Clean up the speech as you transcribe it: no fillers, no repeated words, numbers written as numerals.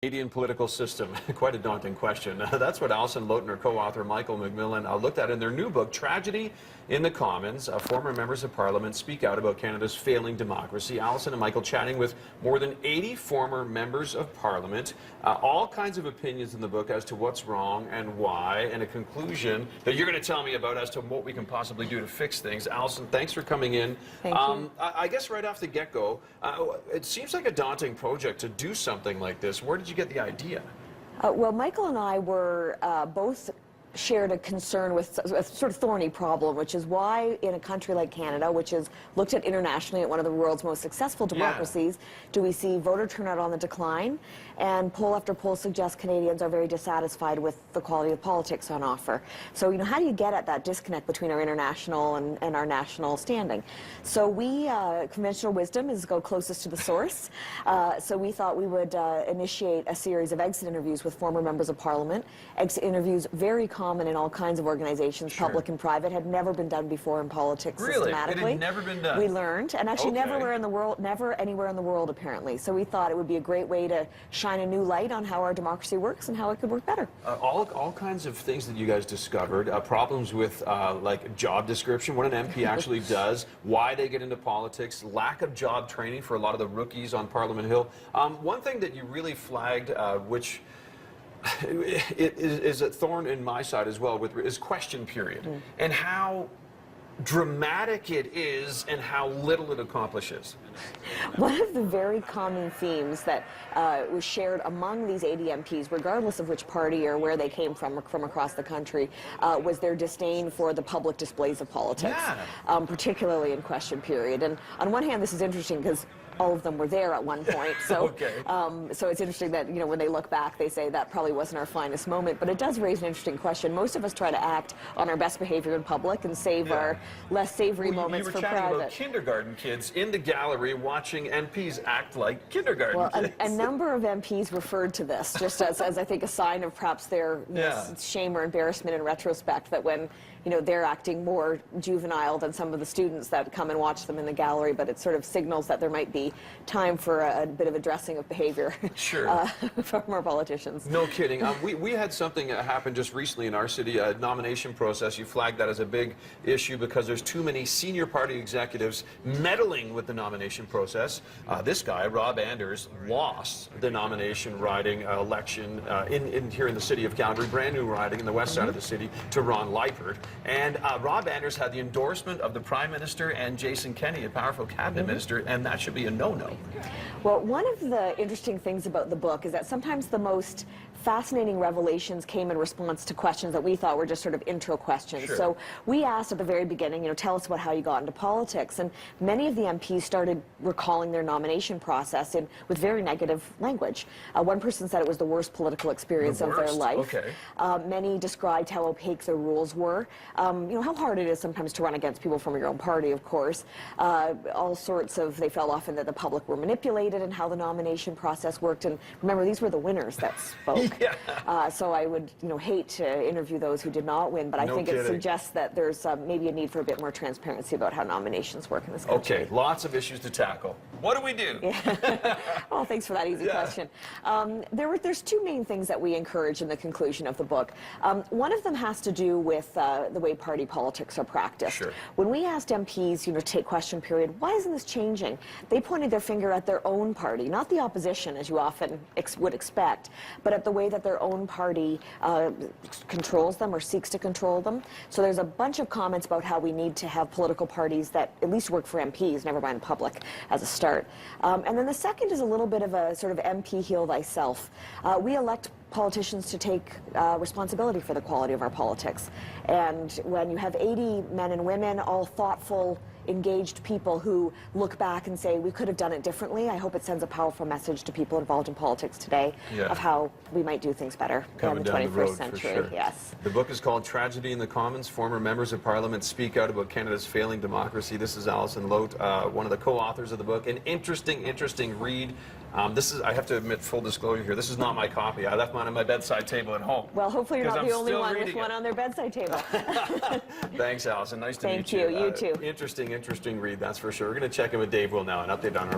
Canadian political system, quite a daunting question. That's what Alison Loat and her co-author Michael McMillan looked at in their new book, Tragedy in the Commons. Former members of Parliament speak out about Canada's failing democracy. Alison and Michael chatting with more than 80 former members of Parliament. All kinds of opinions in the book as to what's wrong and why, and a conclusion that you're going to tell me about as to what we can possibly do to fix things. Alison, thanks for coming in. Thank you. I guess right off the get-go, it seems like a daunting project to do something like this. Where did you get the idea? Well, Michael and I were both shared a concern with a sort of thorny problem, which is why in a country like Canada, which is looked at internationally at one of the world's most successful democracies, do we see voter turnout on the decline? And poll after poll suggests Canadians are very dissatisfied with the quality of politics on offer. So, how do you get at that disconnect between our international and our national standing? So we, conventional wisdom is go closest to the source. So we thought we would initiate a series of exit interviews with former members of Parliament. Exit interviews, very common in all kinds of organizations, public and private, had never been done before in politics systematically. It had never been done? We learned, and actually never anywhere in the world apparently. So we thought it would be a great way to shine a new light on how our democracy works and how it could work better. All kinds of things that you guys discovered, problems with like job description, what an MP actually does, why they get into politics, lack of job training for a lot of the rookies on Parliament Hill. One thing that you really flagged, which it is a thorn in my side as well, is question period, and how dramatic it is and how little it accomplishes. One of the very common themes that was shared among these 80 MPs, regardless of which party or where they came from across the country, was their disdain for the public displays of politics, particularly in question period. And on one hand, this is interesting because all of them were there at one point, so so it's interesting that when they look back, they say that probably wasn't our finest moment. But it does raise an interesting question. Most of us try to act on our best behavior in public and save our less savory moments for private. You were chatting about kindergarten kids in the gallery watching MPs act like kindergarten kids. A number of MPs referred to this just as I think a sign of perhaps their shame or embarrassment in retrospect, that when they're acting more juvenile than some of the students that come and watch them in the gallery, but it sort of signals that there might be time for a bit of addressing of behavior from our politicians. No kidding. We had something happen just recently in our city, a nomination process. You flagged that as a big issue because there's too many senior party executives meddling with the nomination process. This guy, Rob Anders, lost the nomination riding election here in the city of Calgary, brand new riding in the west side of the city, to Ron Leipert. And Rob Anders had the endorsement of the Prime Minister and Jason Kenney, a powerful cabinet minister, and that should be a no-no. Well, one of the interesting things about the book is that sometimes the most fascinating revelations came in response to questions that we thought were just sort of intro questions. So we asked at the very beginning, tell us about how you got into politics, and many of the MPs started recalling their nomination process with very negative language. One person said it was the worst political experience of their life. Many described how opaque the rules were. How hard it is sometimes to run against people from your own party, of course. All sorts of, they felt often that the public were manipulated and how the nomination process worked. And remember, these were the winners that spoke. So I would, hate to interview those who did not win, but I think it suggests that there's maybe a need for a bit more transparency about how nominations work in this country. Okay, lots of issues to tackle. What do we do? Oh, thanks for that easy question. There's two main things that we encourage in the conclusion of the book. One of them has to do with the way party politics are practiced. When we asked MPs, to take question period, why isn't this changing? They pointed their finger at their own party, not the opposition, as you often would expect, but at the way that their own party controls them or seeks to control them. So there's a bunch of comments about how we need to have political parties that at least work for MPs, never mind the public, as a start. And then the second is a little bit of a sort of MP heal thyself. We elect politicians to take responsibility for the quality of our politics. And when you have 80 men and women, all thoughtful, engaged people who look back and say, we could have done it differently, I hope it sends a powerful message to people involved in politics today of how we might do things better in the 21st century. The book is called Tragedy in the Commons. Former members of Parliament speak out about Canada's failing democracy. This is Alison Loat, one of the co-authors of the book. An interesting read. I have to admit, full disclosure here, this is not my copy. I left mine on my bedside table at home. Well, hopefully you're not the only one with one on their bedside table. Thanks, Alison. Nice to meet you. Thank you. You too. Interesting read, that's for sure. We're going to check in with Dave Will now, an update on our